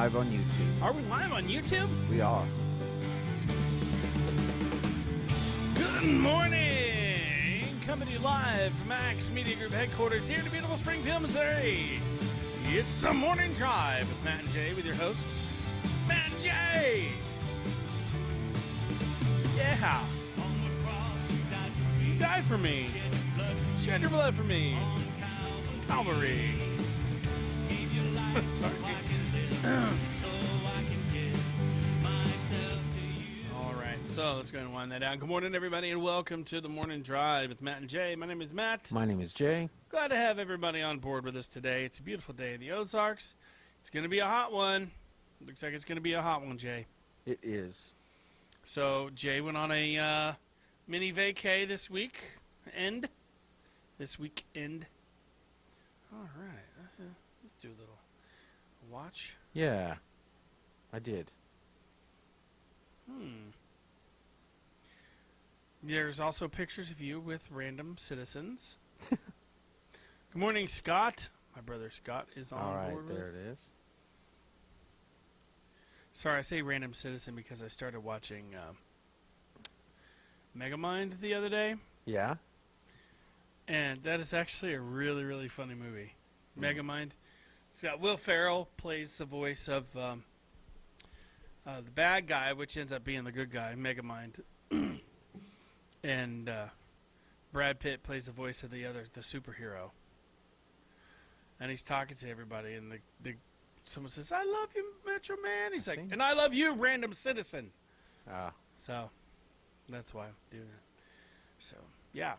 live on YouTube. Are we live on YouTube? We are. Good morning! Coming to you live from Max Media Group headquarters here in beautiful Springfield, Missouri. It's the Morning Drive with Matt and Jay with your hosts, Matt and Jay! Yeah! You died for me. Shed your blood for me. Calvary. All right, so let's go and wind that down. Good morning, everybody, and welcome to the Morning Drive with Matt and Jay. My name is Matt. My name is Jay. Glad to have everybody on board with us today. It's a beautiful day in the Ozarks. It's going to be a hot one. Looks like it's going to be a hot one, Jay. It is. So Jay went on a mini vacay this weekend. All right, let's do a little watch. Yeah, I did. There's also pictures of you with random citizens. Good morning, Scott. My brother Scott is on All right, board with there us. it is. Sorry, I say random citizen because I started watching Megamind the other day, Yeah? and that is actually a really, really funny movie. Megamind. It's got Will Ferrell plays the voice of the bad guy, which ends up being the good guy, Megamind, and Brad Pitt plays the voice of the superhero. And he's talking to everybody, and someone says, "I love you, Metro Man." He's like, "And I love you, random citizen." So that's why I'm doing that. So yeah,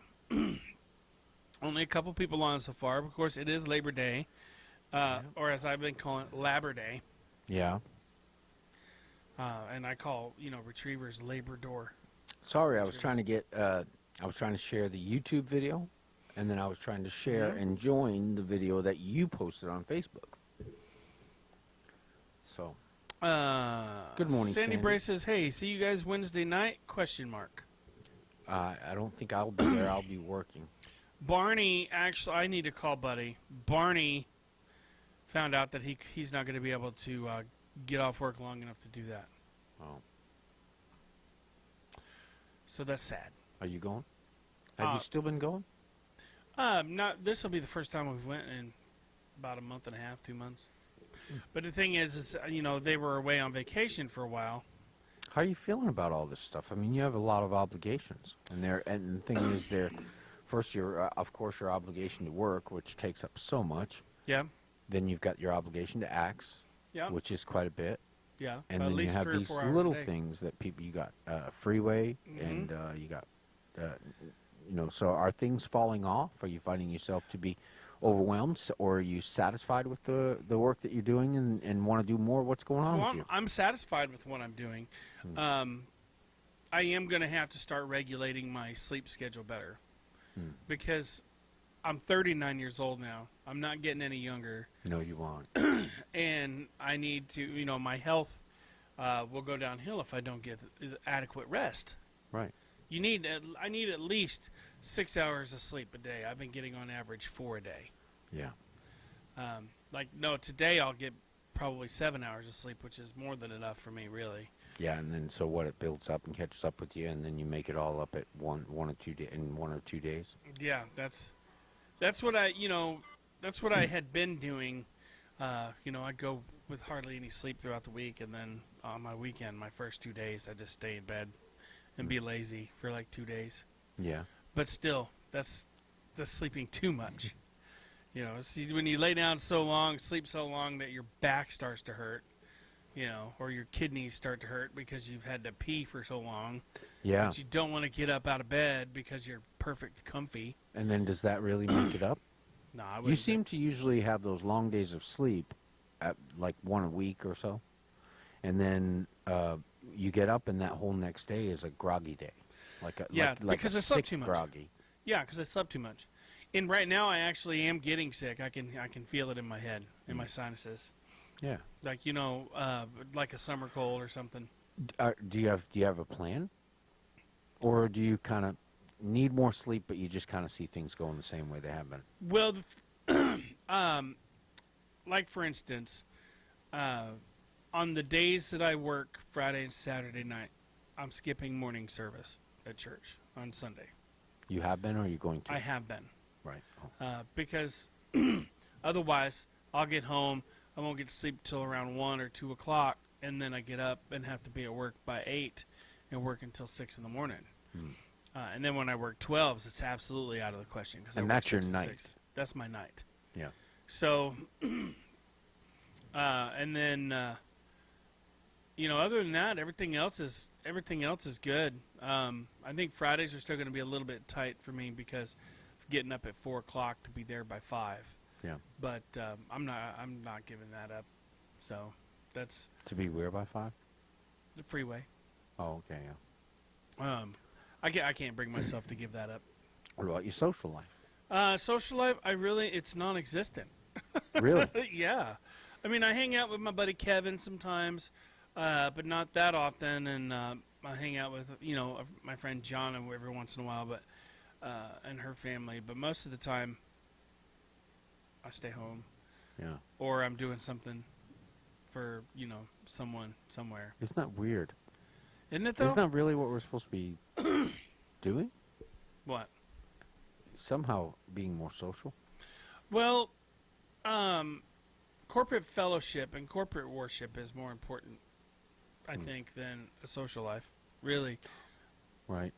only a couple people on so far. Of course, it is Labor Day, or as I've been calling it, Labor Day. Yeah. And I call retrievers Labrador. Sorry, I was trying to get, I was trying to share the YouTube video, and then I was trying to share and join the video that you posted on Facebook. So, good morning, Sandy Sandy. Bray says, "Hey, see you guys Wednesday night?" ? I don't think I'll be there. I'll be working. Barney, actually, I need to call Buddy. Barney found out that he's not going to be able to get off work long enough to do that. Oh. So that's sad. Are you going? Have you still been going? Not. This will be the first time we've went in about a month and a half, 2 months. But the thing is they were away on vacation for a while. How are you feeling about all this stuff? I mean, you have a lot of obligations, and the thing is, first, of course, your obligation to work, which takes up so much. Yeah. Then you've got your obligation to acts, which is quite a bit. Yeah. And then you have these little things that you got freeway, and you got, so are things falling off? Are you finding yourself to be overwhelmed, or are you satisfied with the work that you're doing and want to do more? What's going on with you? I'm satisfied with what I'm doing. I am going to have to start regulating my sleep schedule better because I'm 39 years old now. I'm not getting any younger. No, you won't. And I need to, my health will go downhill if I don't get adequate rest. Right. I need at least 6 hours of sleep a day. I've been getting on average 4 a day. Yeah. Today I'll get probably 7 hours of sleep, which is more than enough for me, really. Yeah, and then so what? It builds up and catches up with you, and then you make it all up at one or 2 in 1 or 2 days. Yeah, that's what I had been doing. I go with hardly any sleep throughout the week, and then on my weekend, my first 2 days, I just stay in bed and be lazy for like 2 days. Yeah. But still, that's sleeping too much. When you lay down so long, sleep so long that your back starts to hurt, or your kidneys start to hurt because you've had to pee for so long. Yeah. But you don't want to get up out of bed because you're perfect comfy. And then does that really make it up? No, I wouldn't. You seem to usually have those long days of sleep at like 1 a week or so. And then you get up and that whole next day is a groggy day. Because I slept too much. Groggy. Yeah, because I slept too much. And right now I actually am getting sick. I can feel it in my head, in my sinuses. Yeah. Like, like a summer cold or something. Do you have a plan? Or do you kind of need more sleep, but you just kind of see things going the same way they have been? Well, like for instance, on the days that I work, Friday and Saturday night, I'm skipping morning service at church on Sunday. You have been, or are you going to? I have been. Right. Oh. Because otherwise I'll get home, I won't get to sleep till around 1 or 2 o'clock, and then I get up and have to be at work by 8 and work until 6 in the morning. And then when I work 12s, it's absolutely out of the question. And that's your night. That's my night. Yeah. So, and then, other than that, everything else is good. I think Fridays are still going to be a little bit tight for me because of getting up at 4 o'clock to be there by 5. Yeah. But I'm not giving that up. So that's To be where by 5? the freeway. Oh, okay, yeah. I can't bring myself to give that up. What about your social life? Social life, it's non-existent. Really? Yeah. I mean, I hang out with my buddy Kevin sometimes, but not that often, and I hang out with, my friend John every once in a while, but and her family. But most of the time, I stay home. Yeah. Or I'm doing something for, someone somewhere. Isn't that weird? Isn't it, though? Isn't that really what we're supposed to be doing? What? Somehow being more social? Well, corporate fellowship and corporate worship is more important, I think, than a social life. Really. Right.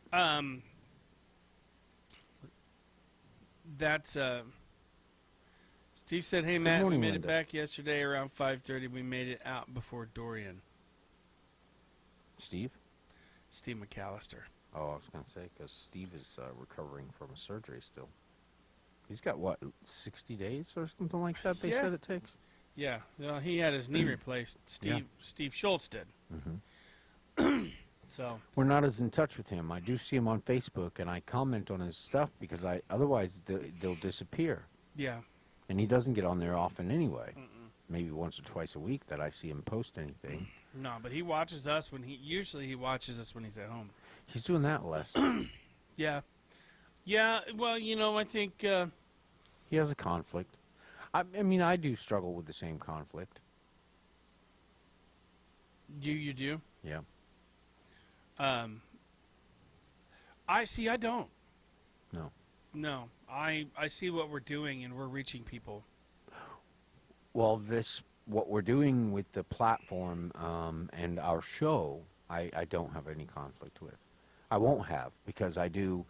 That's Steve said, "Hey Good Matt, morning, we made Linda. it back yesterday around 5:30. We made it out before Dorian." Steve? Steve McAllister. Oh, I was going to say, because Steve is recovering from a surgery still. He's got, what, 60 days or something like that they Yeah. said it takes? Yeah, well, he had his knee replaced. Steve Schultz did. Mm-hmm. So We're not as in touch with him. I do see him on Facebook, and I comment on his stuff because otherwise they'll disappear. yeah, And he doesn't get on there often anyway. Maybe once or twice a week that I see him post anything. no, but he watches us he watches us when he's at home. He's doing that less. Yeah, yeah. Well, I think He has a conflict. I mean, I do struggle with the same conflict. you do. Yeah. I don't. No. No, I see what we're doing, and we're reaching people. Well, what we're doing with the platform and our show, I don't have any conflict with. I won't have, because I do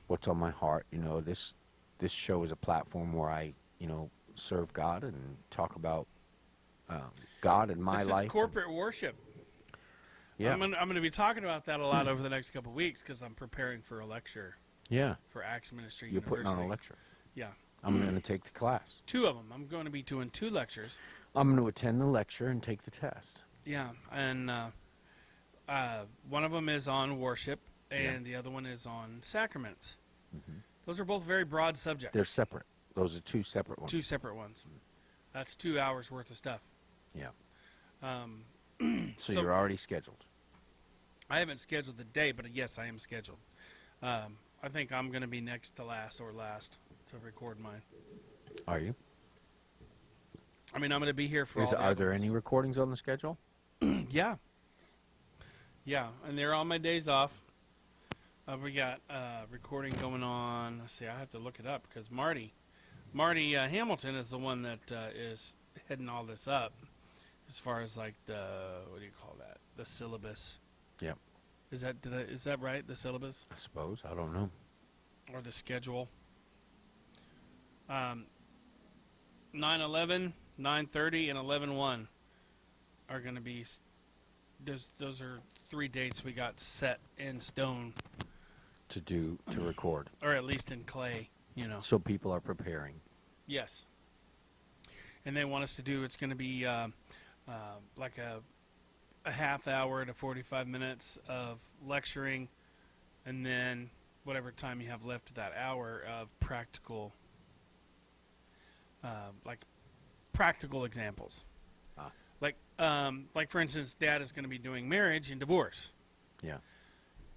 what's on my heart. This show is a platform where I, serve God and talk about God and my This life. is corporate worship. Yeah. I'm gonna be talking about that a lot over the next couple of weeks because I'm preparing for a lecture Yeah. for Acts Ministry You're University. putting on a lecture. Yeah, I'm going to take the class. 2 of them. I'm going to be doing 2 lectures. I'm going to attend the lecture and take the test. Yeah, and one of them is on worship, and Yeah. the other one is on sacraments. Mhm. Those are both very broad subjects. They're separate. Those are 2 separate ones. 2 separate ones. That's 2 hours worth of stuff. Yeah. So you're already scheduled. I haven't scheduled the day, but yes, I am scheduled. I think I'm going to be next to last or last to record mine. Are you? I mean, I'm going to be here for all the Are other there ones. any recordings on the schedule? Yeah. Yeah, and they're on my days off. We got recording going on. Let's see, I have to look it up because Marty Hamilton is the one that is heading all this up as far as like what do you call that? The syllabus. Yep. Is that right? The syllabus I suppose. I don't know. or the schedule? 9/11, 9/30, and 11/1 are going to be. Those are 3 dates we got set in stone, To record. or at least in clay. So people are preparing. Yes. And they want us to do. It's going to be like a half hour to 45 minutes of lecturing, and then whatever time you have left of that hour of practical, like practical examples. Ah. Like for instance, Dad is going to be doing marriage and divorce. Yeah.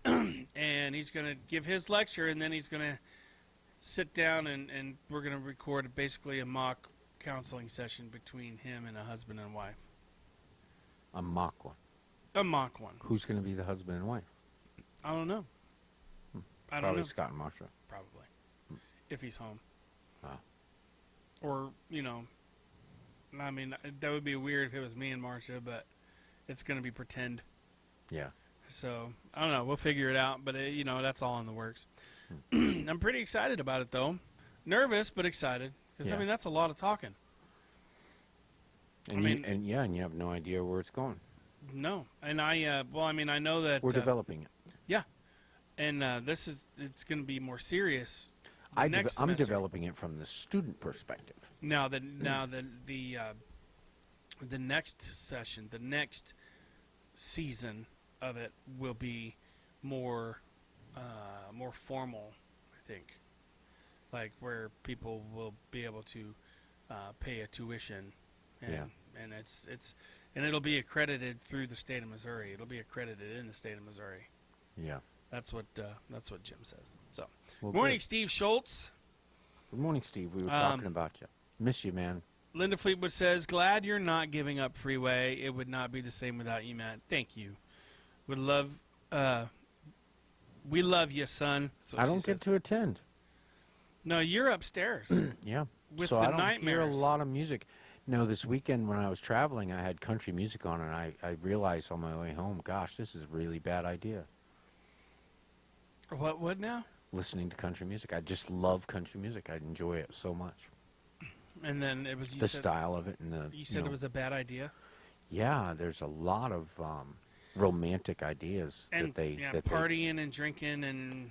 And he's going to give his lecture, and then he's going to sit down and we're going to record basically a mock counseling session between him and a husband and wife. A mock one. A mock one. Who's going to be the husband and wife? I don't know. I don't Probably know. Scott and Marsha. Probably. If he's home. Ah. Or, I mean, that would be weird if it was me and Marcia, but it's going to be pretend. Yeah. So, I don't know. We'll figure it out, but, that's all in the works. I'm pretty excited about it, though. Nervous, but excited. Because, Yeah. that's a lot of talking. And you have no idea where it's going. No. And I know that... We're developing it. Yeah. And it's going to be more serious. I'm semester. developing it from the student perspective. Now the next session, the next season of it will be more formal, I think, like where people will be able to pay a tuition, and and it'll be accredited through the state of Missouri. It'll be accredited in the state of Missouri. Yeah. That's what Jim says. So, Well, morning, good. Steve Schultz. Good morning, Steve. We were talking about you. Miss you, man. Linda Fleetwood says, "Glad you're not giving up Freeway. It would not be the same without you, Matt. Thank you. We love you, son." I don't get to attend. No, you're upstairs. Yeah. With so the I don't hear a nightmares. lot of music. No, this weekend when I was traveling, I had country music on, and I realized on my way home, gosh, this is a really bad idea. What now? Listening to country music. I just love country music. I enjoy it so much. And then it was The style of it and the. You said it was a bad idea. Yeah, there's a lot of romantic ideas And that they partying and drinking and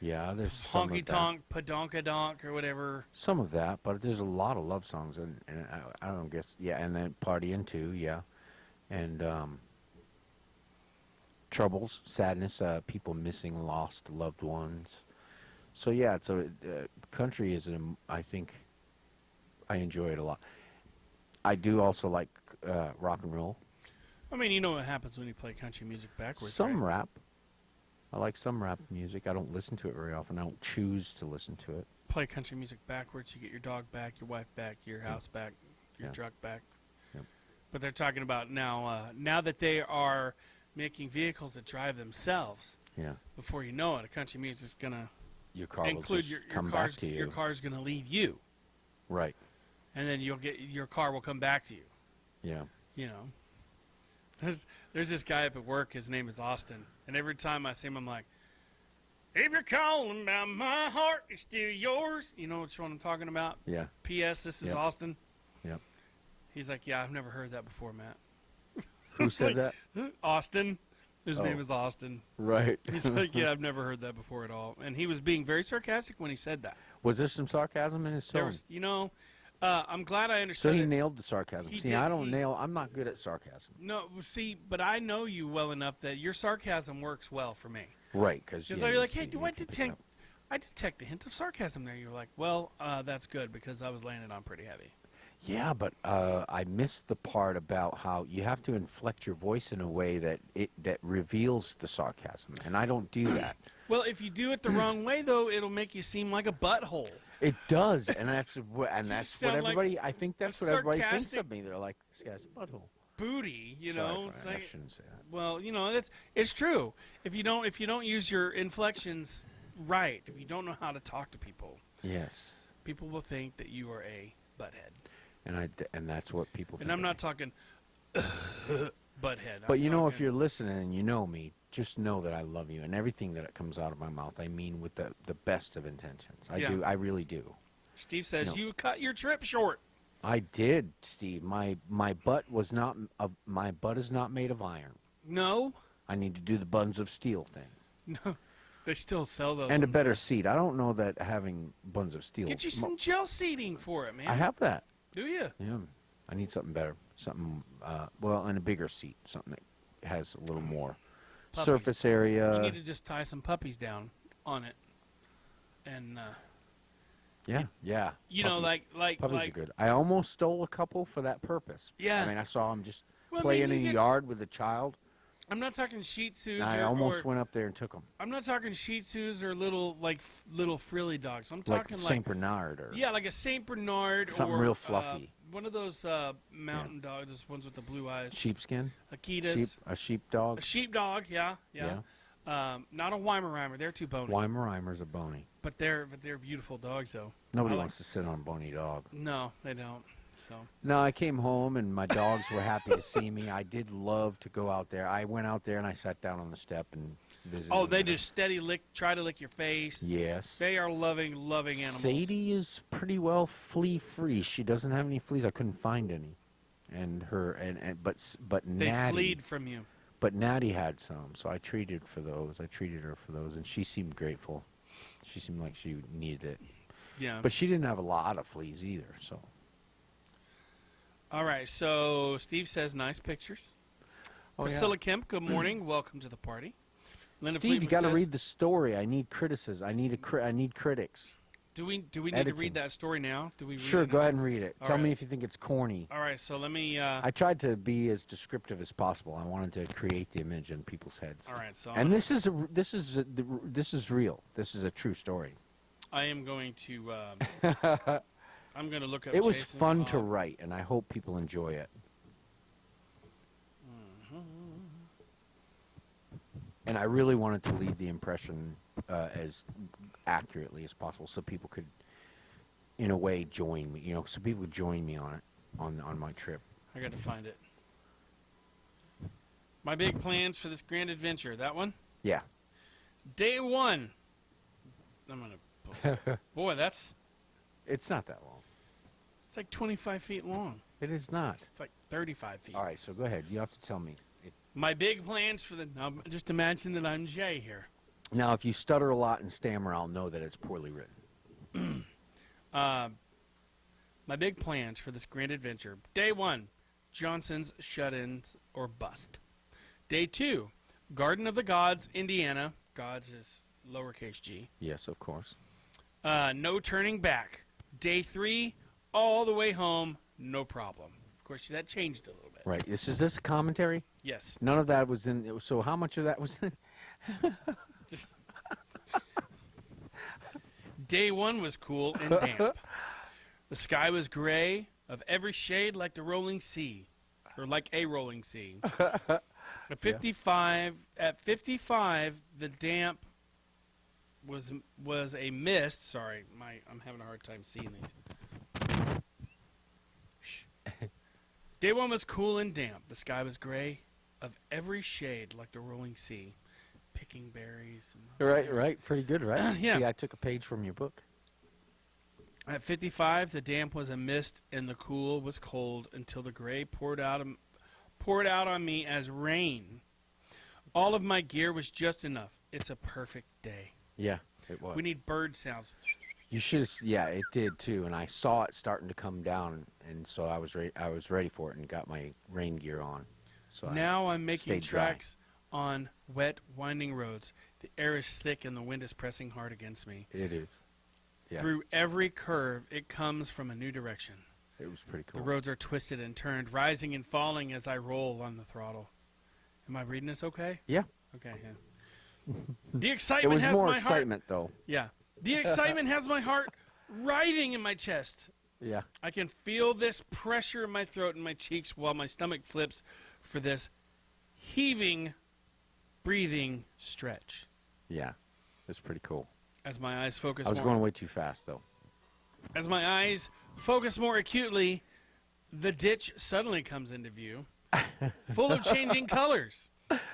Yeah, there's some honky of that. tonk, padonkadonk or whatever. Some of that, but there's a lot of love songs, and I don't guess, yeah, and then partying too, yeah, and troubles, sadness, people missing lost loved ones. So yeah, it's country is I think I enjoy it a lot. I do also like rock and roll. I mean, you know what happens when you play country music backwards. Some right? rap. I like some rap music. I don't listen to it very often. I don't choose to listen to it. Play country music backwards. You get your dog back, your wife back, your house back, your Yeah. truck back. Yep. But they're talking about now that they are making vehicles that drive themselves. Yeah. Before you know it, a country music's gonna Your car will include just your come car's, back to you. Your car's gonna leave you, Right. and then your car will come back to you. Yeah. You know, there's this guy up at work. His name is Austin, and every time I see him, I'm like, "If you're calling about my heart, it's still yours." You know which one I'm talking about? Yeah. P.S. This is Yep. Austin. Yep. He's like, "Yeah, I've never heard that before, Matt." Who said that? Austin. His Oh. name is Austin. Right. He's like, "Yeah, I've never heard that before at all." And he was being very sarcastic when he said that. Was there some sarcasm in his There tone? was, I'm glad I So understood he it. nailed the sarcasm. He See, did- I don't he- nail. I'm not good at sarcasm. No, see, but I know you well enough that your sarcasm works well for me. Right, because Because you're like, "Hey, do I detect a hint of sarcasm there?" You're like, "Well, that's good because I was laying it on pretty heavy." Yeah, but I missed the part about how you have to inflect your voice in a way that reveals the sarcasm, and I don't do that. Well, if you do it the wrong way, though, it'll make you seem like a butthole. It does, and that's what sound like everybody. I think that's a what everybody thinks sarcastic of me. They're like, "This guy's a butthole." Booty, you Sorry, know. It's Brian, I like, shouldn't say that. well, it's true. If you don't use your inflections right, if you don't know how to talk to people, Yes, people will think that you are a butthead. and that's what people. And think I'm of not me. talking butthead. But I'm if talking- you're listening and you know me, just know that I love you, and everything that comes out of my mouth, I mean with the best of intentions. I Yeah. do. I really do. Steve says No. you cut your trip short. I did, Steve. My butt was not. My butt is not made of iron. No, I need to do the buns of steel thing no, they still sell those. and a on- better seat. I don't know that having buns of steel. Get you some gel seating for it, man. I have that. Do you? Yeah. I need something better. Something. And a bigger seat. Something that has a little more Puppies. surface area. You need to just tie some puppies down on it, and Yeah. you know, Puppies. like Puppies are good. I almost stole a couple for that purpose. Yeah. I mean, I saw them just Well, I playing mean, in you the get- yard with a child. I'm not talking Shih Tzus. And I or, almost or- went up there and took them. I'm not talking Shih Tzus or little frilly dogs. I'm Like talking Saint Bernard or yeah, like a Saint Bernard something or real fluffy. one of those mountain dogs, those ones with the blue eyes. Sheepskin. Akitas. A sheepdog. A sheepdog, yeah. Not a Weimaraner. They're too bony. Weimarimers are bony. But they're beautiful dogs, though. Nobody wants to sit on a bony dog. No, they don't. So. No, I came home and my dogs were happy to see me. I did love to go out there. I went out there and I sat down on the step and visited. Oh, they just try to lick your face. Yes. They are loving animals. Sadie is pretty well flea free. She doesn't have any fleas. I couldn't find any. And but they Natty. fleed from you. But Natty had some, so I treated her for those, and she seemed grateful. She seemed like she needed it. Yeah. But she didn't have a lot of fleas either, so. All right, so Steve says nice pictures. Oh, Priscilla Kemp, good morning. Welcome to the party. Linda Steve, you Fleetwood got to says- read the story. I need criticism. I need critics. Do we need to Editing. read that story now? Do we? Read Sure, it go now? ahead and read it. All Tell me right. if you think it's corny. All right, so let me. I tried to be as descriptive as possible. I wanted to create the image in people's heads. All right, so And this is real. This is a true story. I am going to. I'm going to look up. It was Jason fun to Bob. write, and I hope people enjoy it. And I really wanted to leave the impression as accurately as possible, so people could, in a way, join me. So people would join me on it, on my trip. I got to find it. My big plans for this grand adventure. That one. Yeah. Day one. I'm gonna. Boy, that's. It's not that long. It's like 25 feet long. It is not. It's like 35 feet. All right, so go ahead. You have to tell me. My big plans for the. Now, just imagine that I'm Jay here. Now, if you stutter a lot and stammer, I'll know that it's poorly written. My big plans for this grand adventure. Day one, Johnson's shut-ins or bust. Day two, Garden of the Gods, Indiana. Gods is lowercase g. Yes, of course. No turning back. Day three, all the way home, no problem. Of course, that changed a little bit. Right. Is this a commentary? Yes. None of that was in. So how much of that was in? Day one was cool and damp. The sky was gray, of every shade like the rolling sea, or like a rolling sea. At 55, the damp was a mist. Sorry, I'm having a hard time seeing these. Shh. Day one was cool and damp. The sky was gray, of every shade like the rolling sea. Picking berries. And Right. Pretty good, right? Yeah. See, I took a page from your book. At 55, the damp was a mist and the cool was cold until the gray poured out on me as rain. All of my gear was just enough. It's a perfect day. Yeah, it was. We need bird sounds. You should have. Yeah, it did too. And I saw it starting to come down, and so I was ready for it and got my rain gear on. So Now I'm making stayed dry. tracks on wet, winding roads. The air is thick and the wind is pressing hard against me. It is. Yeah. Through every curve, it comes from a new direction. It was pretty cool. The roads are twisted and turned, rising and falling as I roll on the throttle. Am I reading this okay? Yeah. Okay, yeah. The It excitement was has more my excitement, though. heart. Yeah. The excitement has my heart writhing in my chest. Yeah. I can feel this pressure in my throat and my cheeks while my stomach flips for this heaving, breathing stretch. Yeah. It was pretty cool. As my eyes focus I was more, going way too fast, though. as my eyes focus more acutely, the ditch suddenly comes into view, full of changing colors.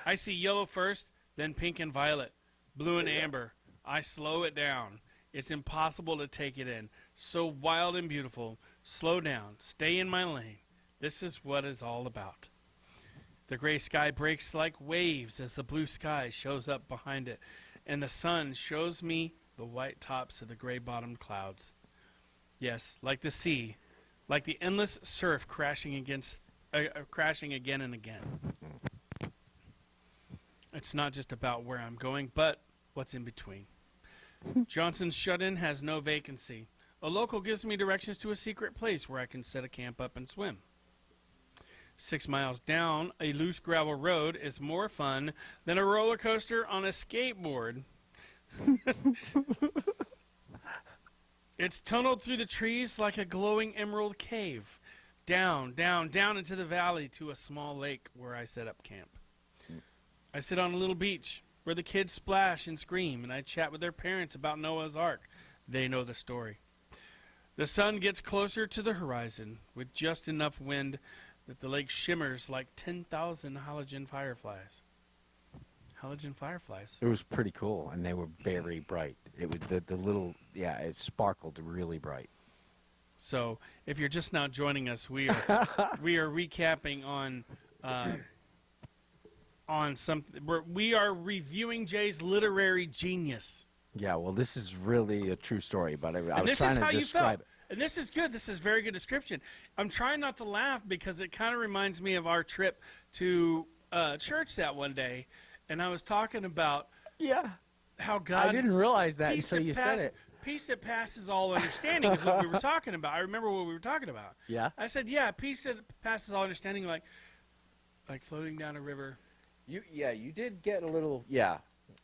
I see yellow first, then pink and violet, blue and amber. I slow it down. It's impossible to take it in. So wild and beautiful. Slow down. Stay in my lane. This is what it's all about. The gray sky breaks like waves as the blue sky shows up behind it, and the sun shows me the white tops of the gray-bottomed clouds. Yes, like the sea, like the endless surf crashing again and again. It's not just about where I'm going, but what's in between. Johnson's shut-in has no vacancy. A local gives me directions to a secret place where I can set a camp up and swim. 6 miles down, a loose gravel road is more fun than a roller coaster on a skateboard. It's tunneled through the trees like a glowing emerald cave. down, down, down into the valley to a small lake where I set up camp. I sit on a little beach where the kids splash and scream, and I chat with their parents about Noah's Ark. They know the story. The sun gets closer to the horizon with just enough wind that the lake shimmers like 10,000 halogen fireflies. Halogen fireflies. It was pretty cool, and they were very bright. It was the little, yeah, it sparkled really bright. So, if you're just now joining us, we are recapping on some. We are reviewing Jay's literary genius. Yeah, well, this is really a true story, but I was this trying is to how you describe felt. it. And this is good. This is very good description. I'm trying not to laugh because it kind of reminds me of our trip to church that one day, and I was talking about how God. I didn't realize that peace until you said it. Peace that passes all understanding is what we were talking about. I remember what we were talking about. Yeah. I said, yeah, peace that passes all understanding, like floating down a river. You did get a little,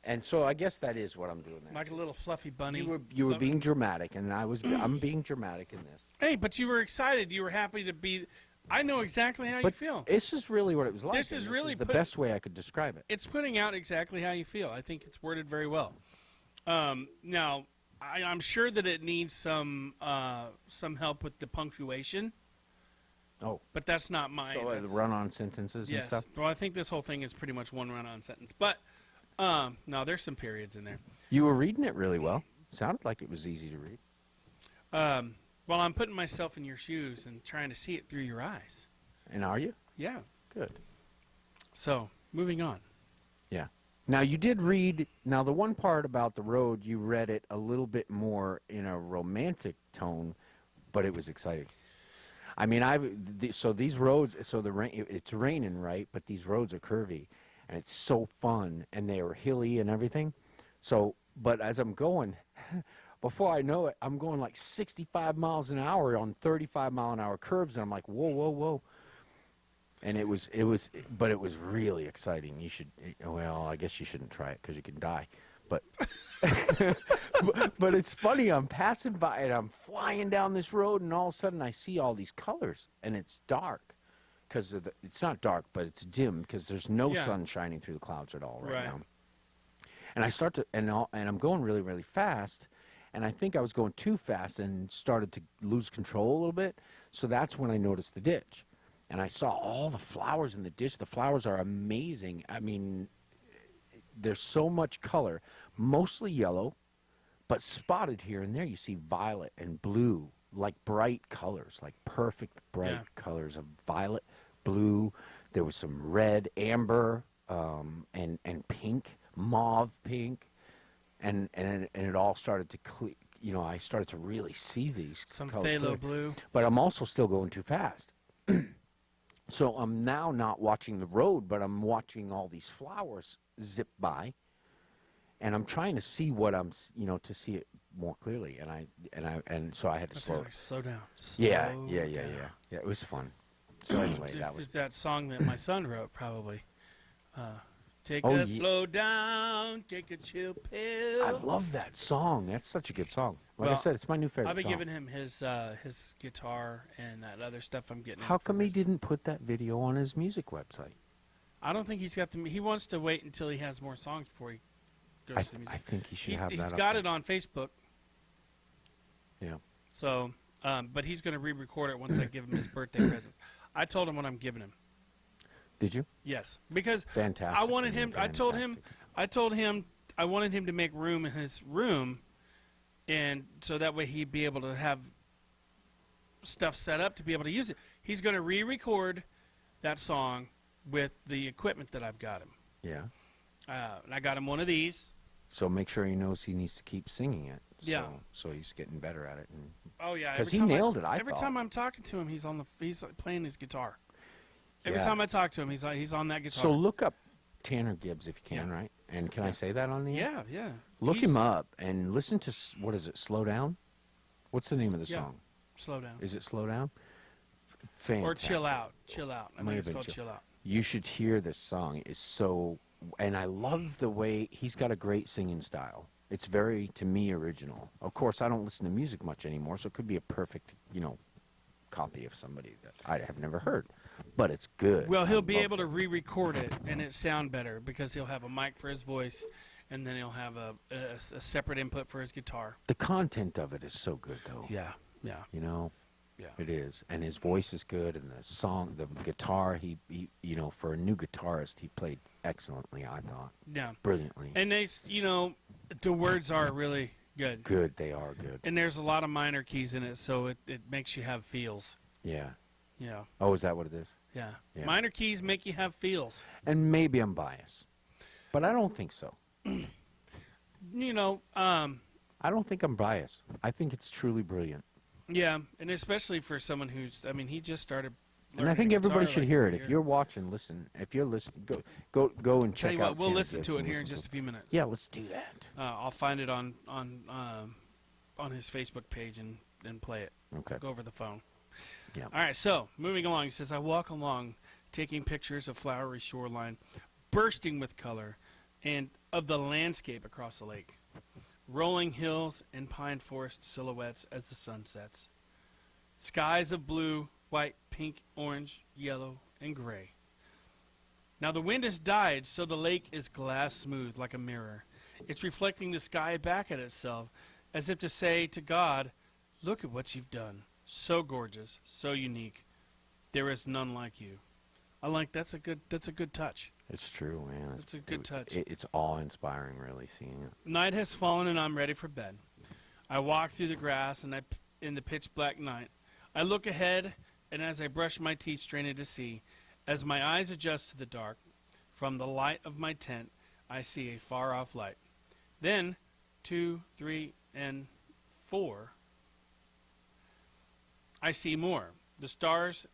and so I guess that is what I'm doing there. Like a little fluffy bunny. You were being dramatic, and I'm being dramatic in this. Hey, but you were excited. You were happy to be. I know exactly how you feel. This is really what it was like. This is really the best way I could describe it. It's putting out exactly how you feel. I think it's worded very well. Now, I'm sure that it needs some help with the punctuation. Oh. But that's not mine. So run-on sentences and stuff? Well, I think this whole thing is pretty much one run-on sentence. But, no, there's some periods in there. You were reading it really well. Sounded like it was easy to read. Well, I'm putting myself in your shoes and trying to see it through your eyes. And are you? Yeah. Good. So, moving on. Yeah. Now, you did read, now the one part about the road, you read it a little bit more in a romantic tone, but it was exciting. I mean, so these roads, so it's raining, right? But these roads are curvy, and it's so fun, and they are hilly and everything. So, but as I'm going, before I know it, I'm going like 65 miles an hour on 35-mile-an-hour curves, and I'm like, whoa, whoa, whoa. And it was really exciting. You should, well, I guess you shouldn't try it because you can die. But, but it's funny. I'm passing by and I'm flying down this road, and all of a sudden I see all these colors, and it's dark because it's not dark, but it's dim because there's no sun shining through the clouds at all right now. And I start to, and I'm going really, really fast, and I think I was going too fast and started to lose control a little bit. So that's when I noticed the ditch. And I saw all the flowers in the ditch. The flowers are amazing. I mean, there's so much color, mostly yellow, but spotted here and there. You see violet and blue, like bright colors, like perfect bright colors of violet, blue. There was some red, amber, and pink, mauve pink, and it all started to I started to really see these some colors phthalo blue. But I'm also still going too fast. So I'm now not watching the road, but I'm watching all these flowers zip by, and I'm trying to see what I'm, to see it more clearly. And so I had to slow down. Yeah. It was fun. So anyway, that was that song that my son wrote, probably. Take a slow down, take a chill pill. I love that song. That's such a good song. Like I said, it's my new favorite song. I've been giving him his guitar and that other stuff I'm getting. How come he didn't put that video on his music website? I don't think he's got the. He wants to wait until he has more songs before he goes to the music. I think he should have that. He's got it on Facebook. Yeah. So, but he's going to re-record it once I give him his birthday presents. I told him what I'm giving him. Did you? Yes, because fantastic. I wanted him. I told him I wanted him to make room in his room, and so that way he'd be able to have stuff set up to be able to use it. He's going to re-record that song with the equipment that I've got him. Yeah. And I got him one of these. So make sure he knows he needs to keep singing it. Yeah. So he's getting better at it. Oh yeah. Because he nailed it. Every time I'm talking to him, he's playing his guitar. Every time I talk to him, he's on that guitar. So look up Tanner Gibbs if you can, right? And can I say that on the air? Yeah. Look him up and listen to, what is it, Slow Down? What's the name of the song? Slow Down. Is it Slow Down? Fantastic. Or Chill Out. Chill Out. I think it's called Chill Out. You should hear this song. It's so, and I love the way he's got a great singing style. It's very, to me, original. Of course, I don't listen to music much anymore, so it could be a perfect, copy of somebody that I have never heard, but it's good. Well, I he'll be loved able to it. re-record it and it sound better because he'll have a mic for his voice, and then he'll have a separate input for his guitar. The content of it is so good, though. Yeah, yeah, You know, yeah. it is, and his voice is good, and the song, the guitar, he you know, for a new guitarist, he played excellently. I thought, Yeah. brilliantly. And the words are really good. Good, they are good. And there's a lot of minor keys in it, so it makes you have feels. Yeah. Yeah. Oh, is that what it is? Yeah. Yeah. Minor keys make you have feels. And maybe I'm biased, but I don't think so. You know, I don't think I'm biased. I think it's truly brilliant. yeah, and especially for someone he just started And I learning think the everybody guitar should like hear a it. year. If you're watching, listen. If you're listening, go and Tell check you out. what, we'll Tanner listen Gibbs to it and here in listen just a few minutes. Yeah, let's do that. I'll find it on his Facebook page and play it. Okay. Go over the phone. Yeah. All right, so moving along, he says, I walk along, taking pictures of flowery shoreline, bursting with color, and of the landscape across the lake, rolling hills and pine forest silhouettes as the sun sets, skies of blue, white, pink, orange, yellow, and gray. Now the wind has died, so the lake is glass smooth like a mirror. It's reflecting the sky back at itself, as if to say to God, look at what you've done. So gorgeous, so unique. There is none like you. I like that's a good touch. It's true, man. It's a good touch. It's awe-inspiring, really, seeing it. Night has fallen and I'm ready for bed. I walk through the grass and in the pitch black night. I look ahead, and as I brush my teeth straining to see, as my eyes adjust to the dark, from the light of my tent, I see a far-off light. Then, 2, 3, and 4, I see more. The stars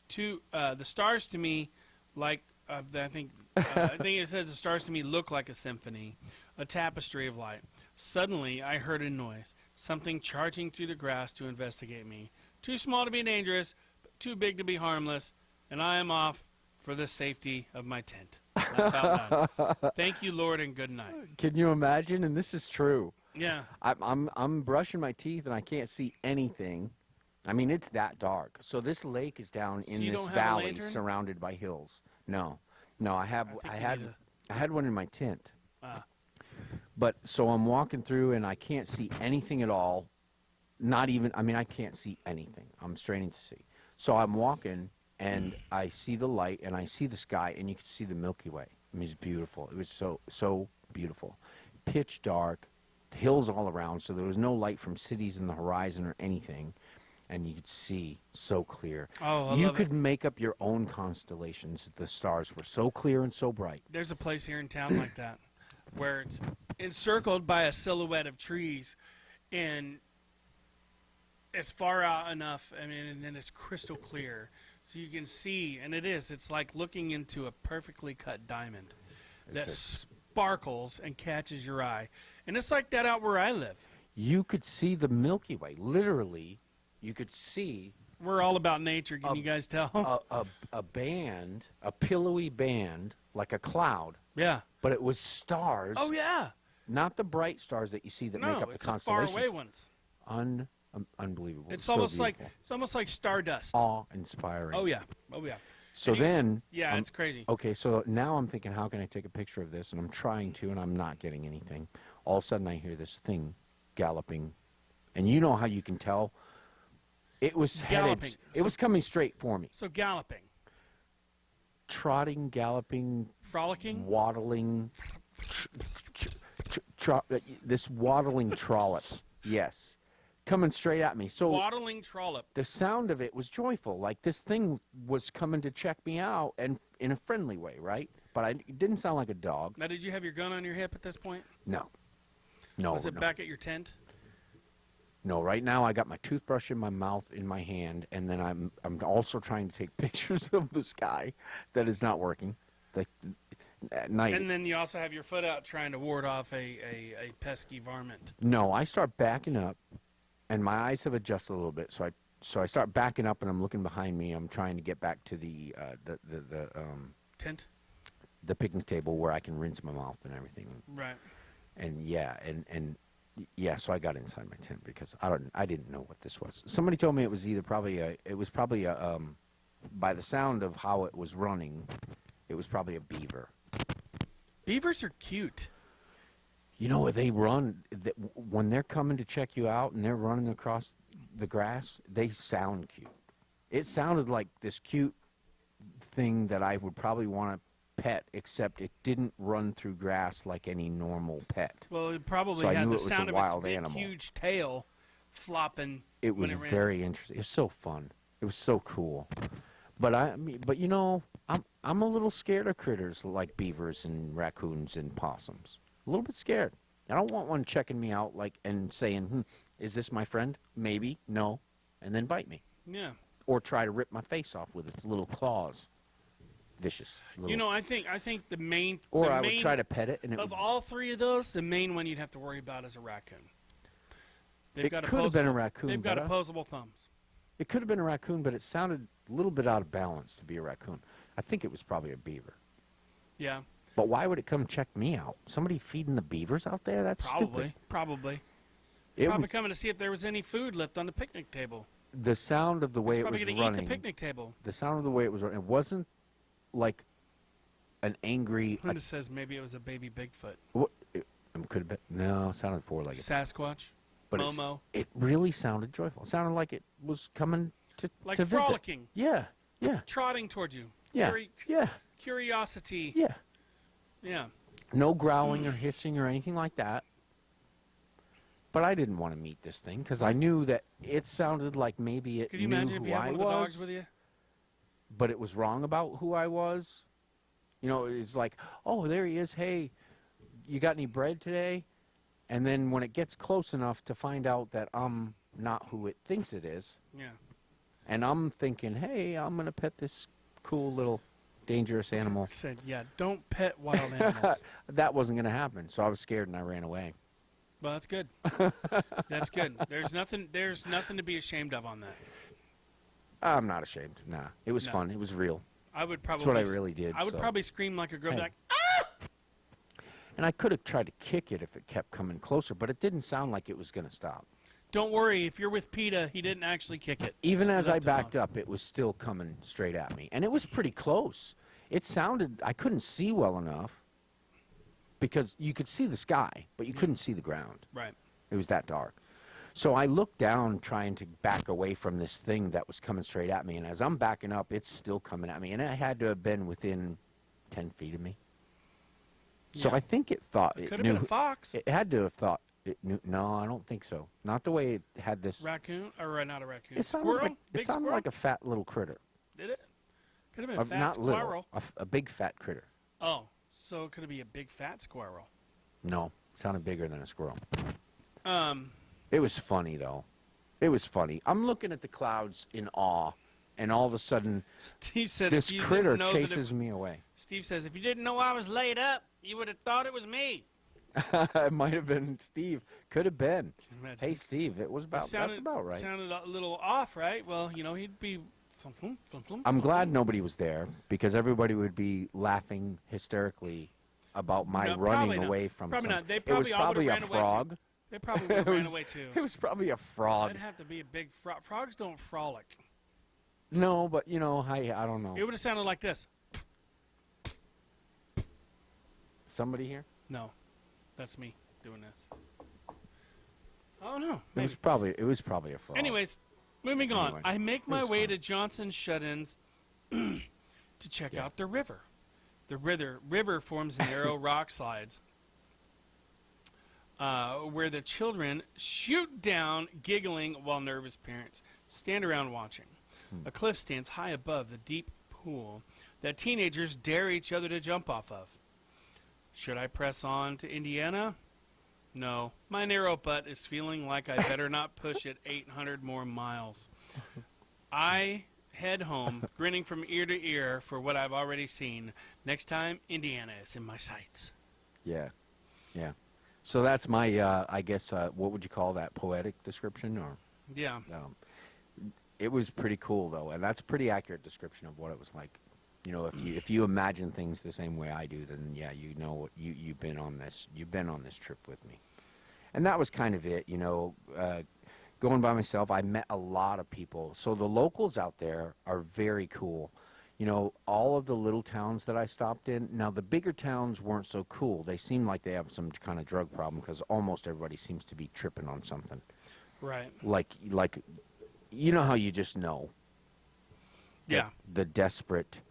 to me, like I think it says the stars to me look like a symphony, a tapestry of light. Suddenly, I heard a noise, something charging through the grass to investigate me. Too small to be dangerous, but too big to be harmless, and I am off for the safety of my tent. Thank you, Lord, and good night. Can you imagine? And this is true. Yeah. I'm brushing my teeth and I can't see anything. I mean, it's that dark. So this lake is down in you this don't have a valley lantern? surrounded by hills. No, I think I had one in my tent. Ah. But so I'm walking through and I can't see anything at all. Not even, I mean, I can't see anything. I'm straining to see. So I'm walking and I see the light and I see the sky and you can see the Milky Way. I mean, it's beautiful. It was so beautiful. Pitch dark, hills all around, so there was no light from cities in the horizon or anything. And you could see so clear. Oh, you could make up your own constellations. The stars were so clear and so bright. There's a place here in town like that where it's encircled by a silhouette of trees, and it's far out enough, I mean, and then it's crystal clear. So you can see, and it's like looking into a perfectly cut diamond that sparkles and catches your eye. And it's like that out where I live. You could see the Milky Way. Literally, you could see We're all about nature, can you guys tell? a band, a pillowy band, like a cloud, Yeah. but it was stars. Oh, yeah. Not the bright stars that you see that No, make up the it's the constellations. far away ones. Unbelievable. It's So almost beautiful. like stardust. Awe-inspiring. Oh, yeah. Oh, yeah. So And you can then, yeah, it's crazy. okay, so now I'm thinking, how can I take a picture of this? And I'm trying to, and I'm not getting anything. All of a sudden, I hear this thing galloping, and you know how you can tell. It was Galloping. headed. It was coming straight for me. So galloping. Trotting, galloping, Frolicking? waddling. This waddling trollop. Yes. Coming straight at me. So Waddling trollop. the sound of it was joyful. Like this thing was coming to check me out, and in a friendly way, right? But it didn't sound like a dog. Now, did you have your gun on your hip at this point? No. No. Was it no. back at your tent? No, right now I got my toothbrush in my mouth, in my hand, and then I'm also trying to take pictures of the sky that is not working. At night. And then you also have your foot out trying to ward off a pesky varmint. No, I start backing up, and my eyes have adjusted a little bit. So I start backing up, and I'm looking behind me. I'm trying to get back to the Tent? picnic table where I can rinse my mouth and everything. Right. And yeah, and Yeah, so I got inside my tent because I didn't know what this was. Somebody told me it was probably a by the sound of how it was running, it was probably a beaver. Beavers are cute. You know, they run when they're coming to check you out and they're running across the grass. They sound cute. It sounded like this cute thing that I would probably want to pet, except it didn't run through grass like any normal pet. Well, it probably So I had knew the it was a sound of wild its big, animal. huge tail flopping. It was when it ran. very interesting. It was so fun. It was so cool. But you know, I'm a little scared of critters like beavers and raccoons and possums. A little bit scared. I don't want one checking me out and saying, "Is this my friend?" Maybe, no, and then bite me Yeah. or try to rip my face off with its little claws. Vicious. You know, I think the main. Or the I main, would try to pet it, and it of would, all three of those, the main one you'd have to worry about is a raccoon. They've It got could have been a opposable- raccoon, They've got but opposable thumbs. it could have been a raccoon, but it sounded a little bit out of balance to be a raccoon. I think it was probably a beaver. Yeah, But why would it come check me out? Somebody feeding the beavers out there? That's probably, stupid. probably. It Probably was, coming to see if there was any food left on the picnic table. the sound of the way It's it probably was going to eat running. the picnic table. The sound of the way it was running. It wasn't like an angry. Linda says maybe it was a baby Bigfoot. It could have been. No, it sounded four-legged. Sasquatch. But Momo. it really sounded joyful. It sounded like it was coming Like to visit. frolicking. Yeah, yeah, Trotting towards you. yeah, yeah, Curiosity. yeah. Yeah. No growling or hissing or anything like that. But I didn't want to meet this thing because I knew that it sounded like maybe it Could you knew imagine who if you had I one of the was, dogs with you? but it was wrong about who I was. You know, it's like, oh, there he is. Hey, you got any bread today? And then when it gets close enough to find out that I'm not who it thinks it is, Yeah. and I'm thinking, hey, I'm going to pet this cool little dangerous animal. Said, yeah, don't pet wild animals. That wasn't going to happen. So I was scared and I ran away. Well, that's good. That's good. There's nothing to be ashamed of on that. I'm not ashamed. Nah, it was No. fun. It was real. I would probably That's what I really did. I would so. probably scream like a girl Hey. like, And I could have tried to kick it if it kept coming closer, but it didn't sound like it was going to stop. don't worry, if you're with PETA, he didn't actually kick it. Even as I left it backed alone. up, it was still coming straight at me. And it was pretty close. It sounded, I couldn't see well enough because you could see the sky, but you couldn't see the ground. Right. It was that dark. So I looked down trying to back away from this thing that was coming straight at me. And as I'm backing up, it's still coming at me. And it had to have been within 10 feet of me. So Yeah. I think it thought It it could have knew. been a fox, It had to have thought it knew. No, I don't think so. Not the way it had this. raccoon, or not a raccoon. It sounded Squirrel? like Big it sounded squirrel? like a fat little critter. Did it? Could have been a fat Not squirrel. little, a big fat critter. Oh, so it could be a big fat squirrel. No, it sounded bigger than a squirrel. Um, It was funny though. It was funny. I'm looking at the clouds in awe, and all of a sudden, Steve said this if you critter didn't know that chases me away. Steve says if you didn't know I was laid up, you would have thought it was me. It might have been Steve. Could have been. Can you imagine? Hey, Steve, it was about. That's about right. Sounded a little off, right? Well, you know, he'd be. I'm glad nobody was there because everybody would be laughing hysterically about my No, probably running not. away from Probably some. not. They It was probably all would've probably a ran away, too. frog. They probably would have It ran was- away too. It was probably a frog. That'd have to be a big frog. Frogs don't frolic. No, but you know, I don't know. It would have sounded like this. Somebody here? No, that's me doing this. Oh no. It Maybe. was probably a frog. Anyways, moving on. Anyway, I make it my was way fun. to Johnson's shut-ins to check Yeah. out the river. The river forms narrow rock slides where the children shoot down, giggling, while nervous parents stand around watching. A cliff stands high above the deep pool that teenagers dare each other to jump off of. Should I press on to Indiana? No. My narrow butt is feeling like I better not push it 800 more miles. I head home, grinning from ear to ear for what I've already seen. Next time, Indiana is in my sights. Yeah, yeah. So that's my, I guess, what would you call that? Poetic description, or Yeah. it was pretty cool though, and that's a pretty accurate description of what it was like. You know, if you imagine things the same way I do, then yeah, you know what you've been on this trip with me. And that was kind of it, going by myself. I met a lot of people. So the locals out there are very cool. All of the little towns that I stopped in, now the bigger towns weren't so cool. They seemed like they have some kind of drug problem because almost everybody seems to be tripping on something. Right. Like, how you just know. Yeah. The desperate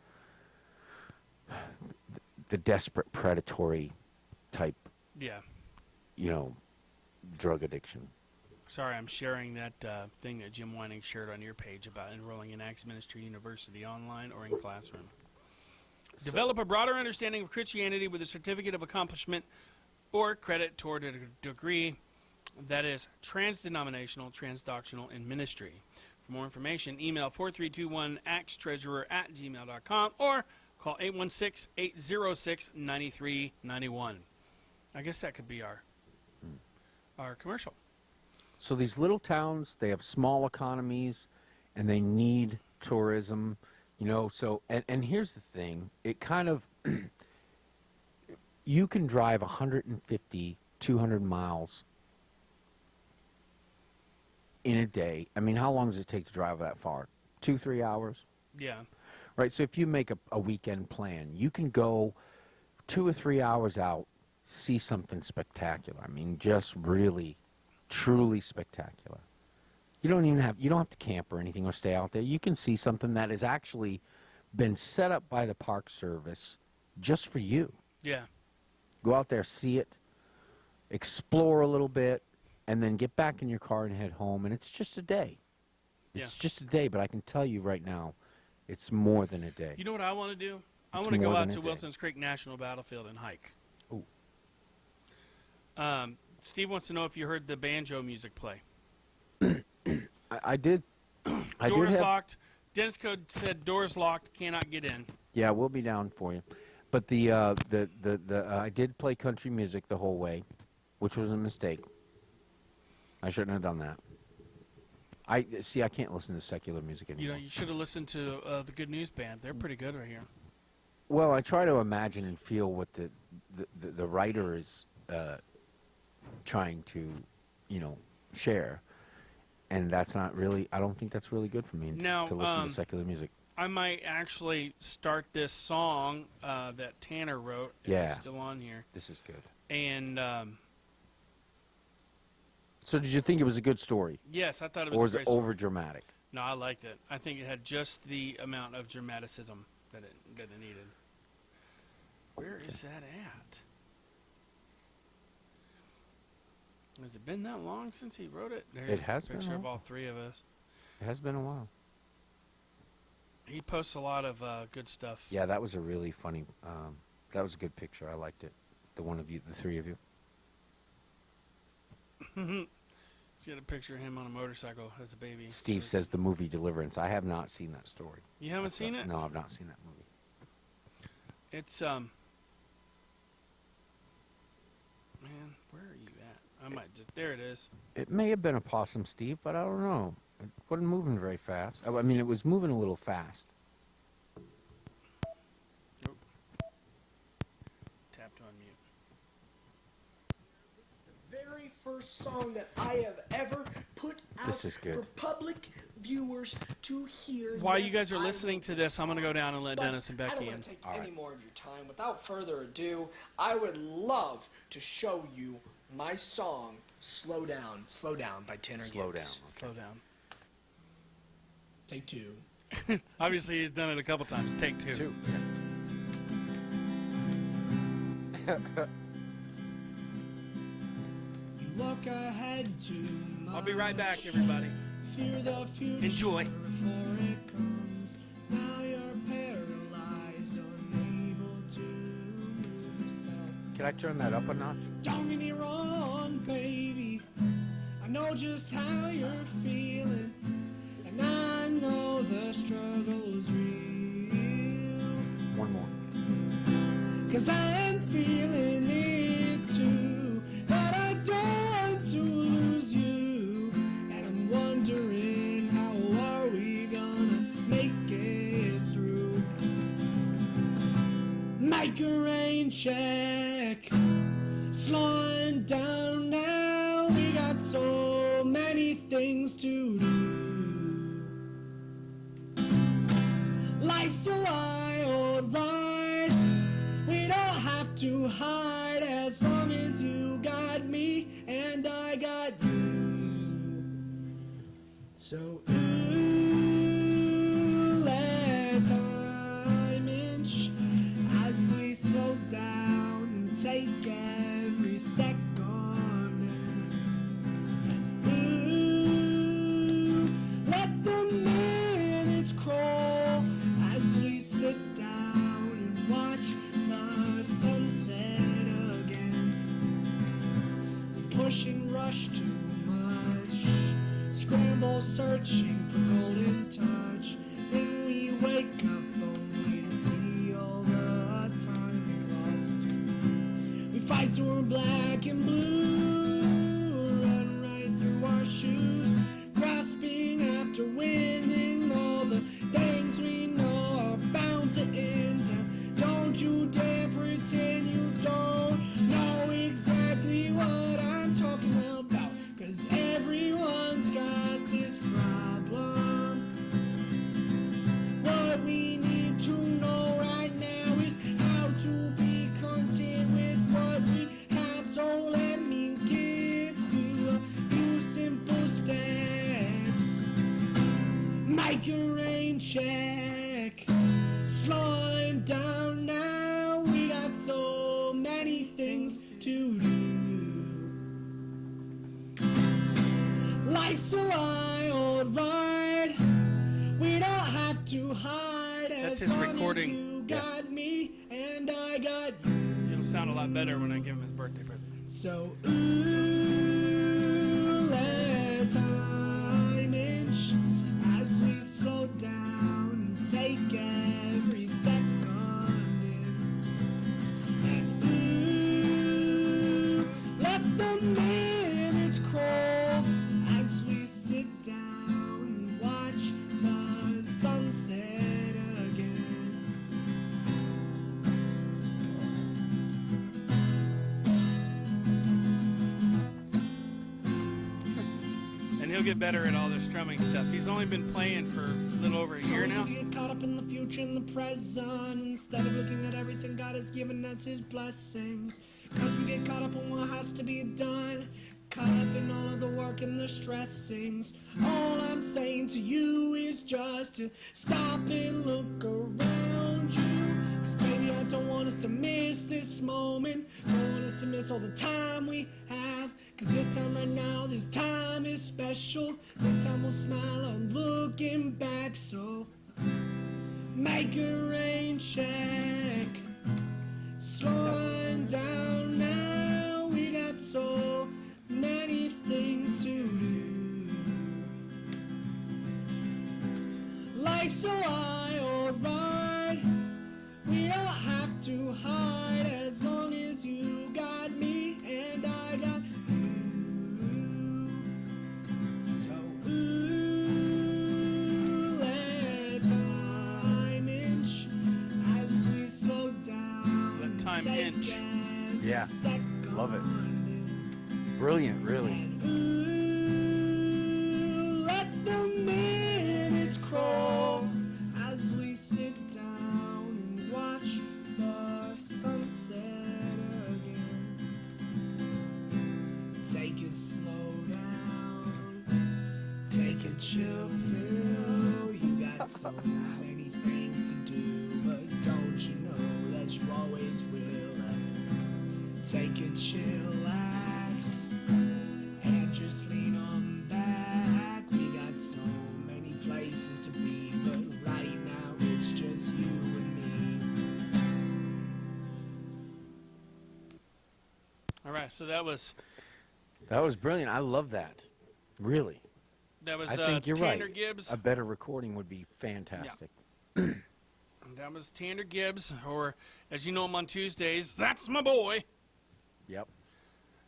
predatory type, Yeah. drug addiction. Sorry, I'm sharing that thing that Jim Whining shared on your page about enrolling in Acts Ministry University online or in classroom. Develop a broader understanding of Christianity with a certificate of accomplishment or credit toward a degree that is trans-denominational, trans-doctrinal in ministry. For more information, email 4321actstreasurer@gmail.com or call 816-806-9391. I guess that could be our commercial. So these little towns, they have small economies, and they need tourism, So, and here's the thing: it kind of you can drive 150, 200 miles in a day. I mean, how long does it take to drive that far? 2-3 hours? Yeah. Right. So if you make a weekend plan, you can go 2 or 3 hours out, see something spectacular. I mean, just really, truly spectacular. You don't have to camp or anything or stay out there. You can see something that has actually been set up by the Park Service just for you. Yeah. Go out there, see it, explore a little bit, and then get back in your car and head home. And it's just a day. It's just a day, but I can tell you right now, it's more than a day. You know what I want to do? I It's want to go more out than to a day. Wilson's Creek National Battlefield and hike. Ooh. Steve wants to know if you heard the banjo music play. I did. Doors locked. Dennis Code said doors locked, cannot get in. Yeah, we'll be down for you. But I did play country music the whole way, which was a mistake. I shouldn't have done that. I can't listen to secular music anymore. You should have listened to the Good News Band. They're pretty good right here. Well, I try to imagine and feel what the writer is trying to, share, and that's not really. I don't think that's really good for me to listen to secular music. I might actually start this song that Tanner wrote. If Yeah. it's still on here. This is good. And So, did you think it was a good story, yes, I thought it was. or a is great it story. over dramatic? No, I liked it. I think it had just the amount of dramaticism that it needed. Where is that at? Has it been that long since he wrote it? There's It has a been a picture of while. all three of us. It has been a while. He posts a lot of good stuff. Yeah, that was a really funny. That was a good picture. I liked it. The one of you, the three of you. He's got a picture of him on a motorcycle as a baby. Steve says the movie Deliverance. I have not seen that story. You haven't seen it? No, I've not seen that movie. It's man, where are you at? I might just there it is. It may have been a possum, Steve, but I don't know. It wasn't moving very fast. I mean, it was moving a little fast. Nope. Tapped on mute. Very first song that I have ever put out This is good. for public viewers to hear. While Yes, you guys are I listening wrote to this, I'm gonna go down and let but Dennis and I Becky don't in. want to take All any right. more of your time. Without further ado, I would love to show you my song "Slow Down, Slow Down" by Tanner Slow Gibbs. down. Slow down. Take two. Obviously, he's done it a couple times. Take two. Two. You look ahead to I'll be right back, everybody. fear the future. Enjoy. Before it comes. Now you're paralyzed, unable to move yourself. Can I turn that up a notch? Don't get me wrong, baby. I know just how you're feeling, and I know the struggle's real. One more. 'Cause I'm feeling it too, that I don't want to lose you, and I'm wondering how are we gonna make it through. Make a rain check, slowing down now. things to do. Life's a wild ride. We don't have to hide as long as you got me and I got you. So let time inch as we slow down and take every second. And let the minutes crawl as we sit down and watch the sunset again. We push and rush too much, scramble searching for golden touch. Then we wake up only to see all the time we lost. We fight till we're black and blue, run right through our shoes, grasping after winning all the things we know are bound to end. Don't you dare pretend you don't know exactly what I'm talking about, 'cause everyone's got this problem. What we need to know right now is how to be content with what we have. So let me give you a few simple steps. Make a rain check, slowing down now. We got so many things to do. Life's a wild ride. We don't have to hide That's as his long recording. as you got me and I got you. It'll sound a lot better when I give him his birthday present. So let time inch as we slow down and take every second in. And let the minutes crawl as we sit down and watch the sunset again. And he'll get better at all the strumming stuff. He's only been playing for a little over a year So now. easy to get caught up in the future and the present instead of looking at everything God has given us his blessings. 'Cause we get caught up in what has to be done, caught up in all of the work and the stressings. All I'm saying to you is just to stop and look around you. 'Cause baby, I don't want us to miss this moment. Don't want us to miss all the time we have. 'Cause this time right now, this time is special. This time we'll smile on looking back. So make a rain check, slowing down now. We got so many things to do. Life's a wild ride. We don't have to hide as long as you got me and I got you. So let time inch as we slow down. Let time Take inch. every Yeah, second love it. in. Brilliant, really. And let the minutes crawl as we sit down and watch the sunset again. Take it slow down, take a chill pill. You got so many things to do, but don't you know that you always will? Take a chillax and just lean on back. We got so many places to be, but right now it's just you and me. All right, so that was That was brilliant. I love that. Really. that was I think you're Tanner right. Gibbs. A better recording would be fantastic. That was Tanner Gibbs, or as you know him on Tuesdays, that's my boy. Yep.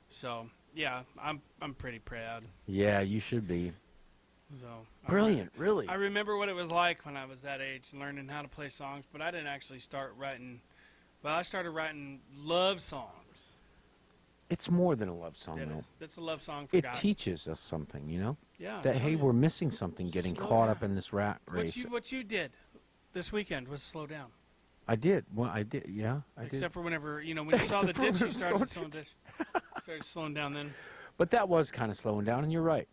So yeah, I'm pretty proud. Yeah, you should be. So Brilliant, really. I remember what it was like when I was that age, learning how to play songs, but I didn't actually start writing. Well, I started writing love songs. It's more than a love song, It though. is. It's a love song for It God. teaches us something, you know? Yeah. I'm that, telling hey, you. we're missing something getting Slow caught up down. in this rat race. What you did this weekend was slow down. I did. Well, I did. Yeah, I did. Except for whenever, when you saw the Except for ditch, when you it's started going slowing to- ditch. Started slowing down then. But that was kind of slowing down, and you're right.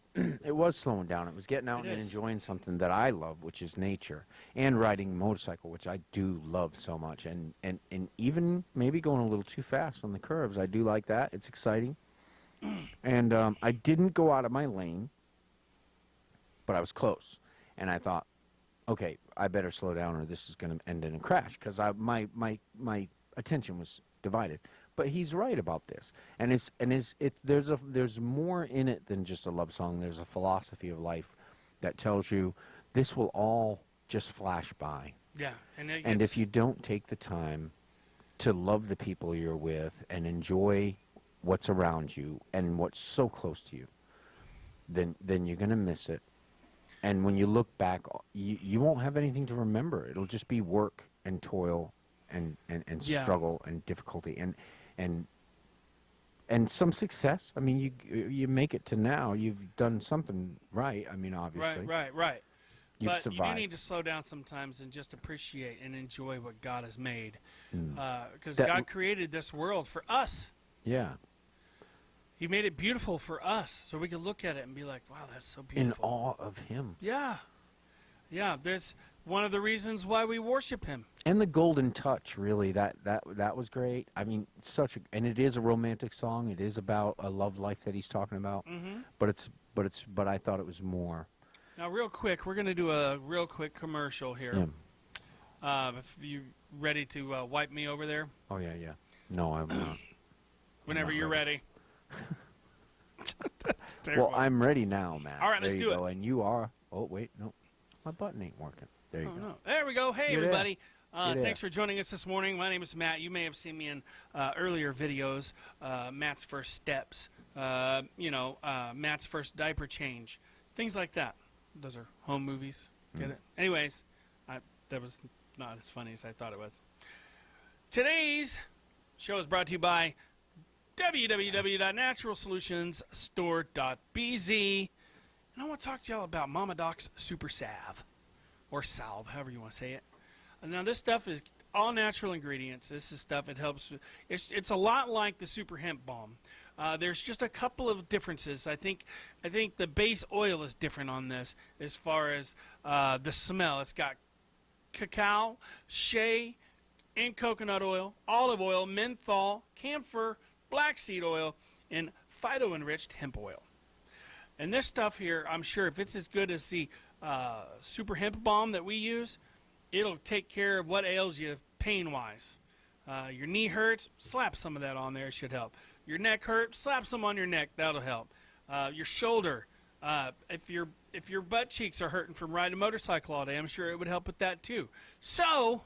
It was slowing down. It was getting out It and is. enjoying something that I love, which is nature, and riding a motorcycle, which I do love so much, and even maybe going a little too fast on the curves. I do like that. It's exciting. And I didn't go out of my lane, but I was close. And I thought, okay, I better slow down or this is going to end in a crash, because my attention was divided. But he's right about this, and there's more in it than just a love song. There's a philosophy of life that tells you this will all just flash by, Yeah. and if you don't take the time to love the people you're with and enjoy what's around you and what's so close to you, then you're gonna miss it. And when you look back, you won't have anything to remember. It'll just be work and toil and Yeah. struggle and difficulty and some success. I mean, you make it to now. You've done something right. I mean, obviously, Right. you've But survived. you do need to slow down sometimes and just appreciate and enjoy what God has made. Because That- God created this world for us. Yeah, He made it beautiful for us, so we could look at it and be like, wow, that's so in beautiful. awe of Him. Yeah. That's one of the reasons why we worship Him. And the golden touch, really, that was great. I mean, and it is a romantic song. It is about a love life that he's talking about. Mm-hmm. But I thought it was more. Now, real quick, we're going to do a real quick commercial here. Yeah. If you ready to wipe me over there? Oh yeah. No, I'm not. Whenever not you're ready. That's Well, terrible. I'm ready now, Matt. All right, there let's you do go. And you are. Oh wait, no, my button ain't working. There you Oh, go. no. There we go. Hey, You're there. everybody. You're there. Thanks for joining us this morning. My name is Matt. You may have seen me in earlier videos. Matt's First Steps. Matt's First Diaper Change. Things like that. Those are home movies. Get it? Anyways, that was not as funny as I thought it was. Today's show is brought to you by www.naturalsolutionsstore.bz. And I want to talk to y'all about Mama Doc's Super Salve. Or salve, however you want to say it. Now, this stuff is all natural ingredients. This is stuff, it helps. It's a lot like the Super Hemp Balm. There's just a couple of differences. I think the base oil is different on this as far as the smell. It's got cacao, shea, and coconut oil, olive oil, menthol, camphor, black seed oil, and phyto-enriched hemp oil. And this stuff here, I'm sure if it's as good as the Super Hemp Balm that we use, it'll take care of what ails you pain-wise. Your knee hurts, slap some of that on there. It should help. Your neck hurts, slap some on your neck. That'll help. Your shoulder, if your butt cheeks are hurting from riding a motorcycle all day, I'm sure it would help with that too. So,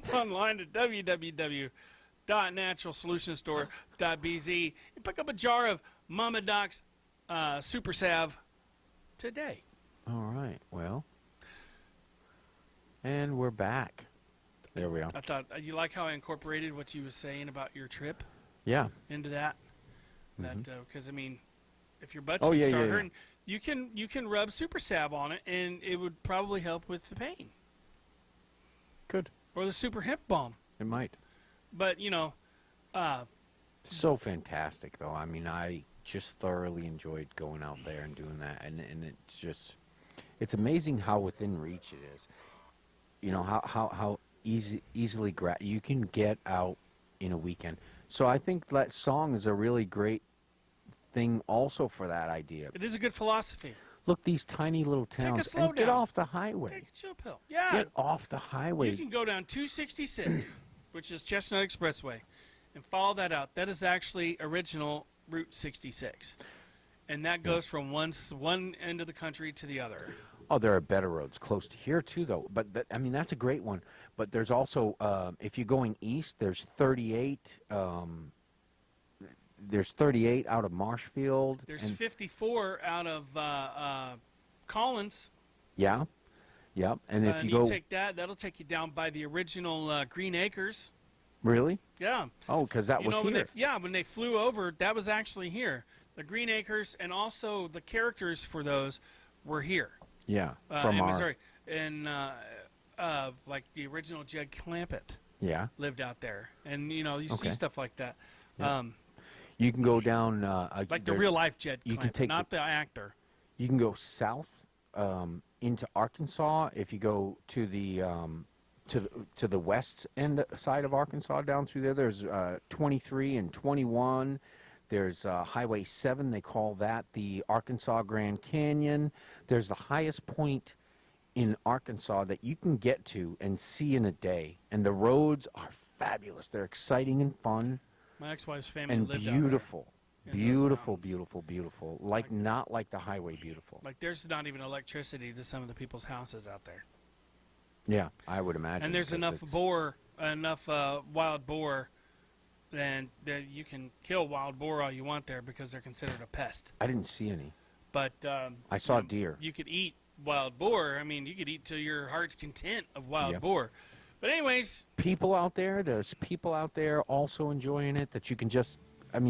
come online to www.naturalsolutionstore.bz and pick up a jar of Mama Doc's Super Salve today. All right. Well, and we're back. There we are. I thought you like how I incorporated what you was saying about your trip Yeah. into that. Because I mean, if your butt Oh, cheeks yeah, are yeah, hurting, you can rub Super Salve on it, and it would probably help with the pain. Good. Or the Super Hemp Balm. It might. But So fantastic, though. I mean, I just thoroughly enjoyed going out there and doing that, and it's just, it's amazing how within reach it is. You know how easily you can get out in a weekend. So I think that song is a really great thing also for that idea. it is a good philosophy. Look, these tiny little Take a towns, slow and get down. off the highway. Take a chill pill. Yeah. Get off the highway. You can go down 266, which is Chestnut Expressway, and follow that out. That is actually original Route 66. And that goes from one end of the country to the other. Oh, there are better roads close to here too, though. But I mean, that's a great one. But there's also, if you're going east, there's 38. There's 38 out of Marshfield. There's and, 54 out of Collins. yeah, yep. And if And you go, take that, that'll take you down by the original Green Acres. really? Yeah. Oh, because that was when here. when they flew over, that was actually here. The Green Acres, and also the characters for those were here Yeah, in Missouri. And like the original Jed Clampett Yeah. lived out there. And, you know, you see Okay. stuff like that. Yeah. You can go down. Like the real-life Jed you can Clampett, take not the actor. You can go south into Arkansas if you go to the to the west end side of Arkansas down through there. There's 23 and 21. There's Highway 7. They call that the Arkansas Grand Canyon. There's the highest point in Arkansas that you can get to and see in a day. And the roads are fabulous. They're exciting and fun My ex-wife's family and lived beautiful. out there. in those Beautiful, mountains. beautiful, beautiful. Like not like the highway beautiful. Like, there's not even electricity to some of the people's houses out there. Yeah, I would imagine. And there's because enough it's- wild boar, then that you can kill wild boar all you want there because they're considered a pest. I didn't see any. But I saw deer. You could eat wild boar. I mean, you could eat to your heart's content of wild Yep. boar. But anyways, People out there, there's people out there also enjoying it that you can just,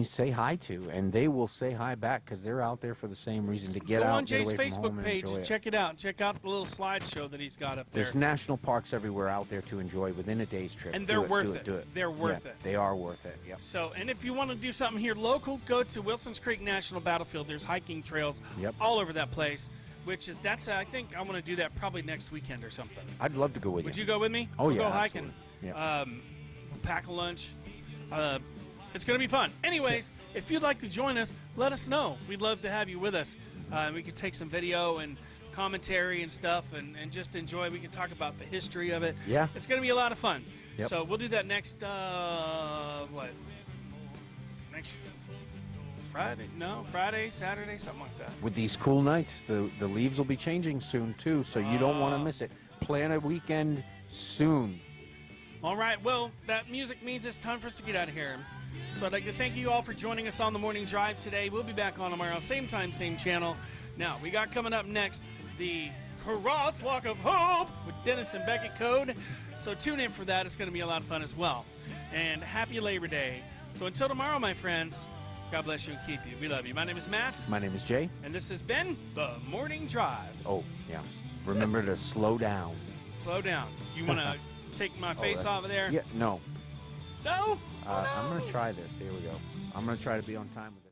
say hi to, and they will say hi back because they're out there for the same reason, to get go out, on get Jay's away from Facebook home and page enjoy and it. check it out. Check out the little slideshow that he's got up there. There's national parks everywhere out there to enjoy within a day's trip. And Do they're it, worth do it. Do it. They're worth Yeah, it. They are worth it. Yep. So, and if you want to do something here local, go to Wilson's Creek National Battlefield. There's hiking trails Yep. all over that place, I think I'm going to do that probably next weekend or something. I'd love to go with Would you. you go with me? Oh, we'll yeah, go hiking. absolutely. Yeah. We'll pack a lunch. It's going to be fun. Anyways, if you'd like to join us, let us know. We'd love to have you with us. We could take some video and commentary and stuff and just enjoy. We can talk about the history of it. Yeah. It's going to be a lot of fun. Yep. So we'll do that next, next Friday? No, Friday, Saturday, something like that. With these cool nights, the leaves will be changing soon too, so you don't want to miss it. Plan a weekend soon. All right, well, that music means it's time for us to get out of here. So I'd like to thank you all for joining us on the morning drive today. We'll be back on tomorrow, same time, same channel. Now, we got coming up next the Crosswalk of Hope with Dennis and Beckett Code. So tune in for that. It's going to be a lot of fun as well. And happy Labor Day. So until tomorrow, my friends, God bless you and keep you. We love you. My name is Matt. My name is Jay. And this has been the Morning Drive. Oh, yeah. Remember to slow down. Slow down. You want to take my face off of there? Yeah, no. No? I'm going to try this. Here we go. I'm going to try to be on time with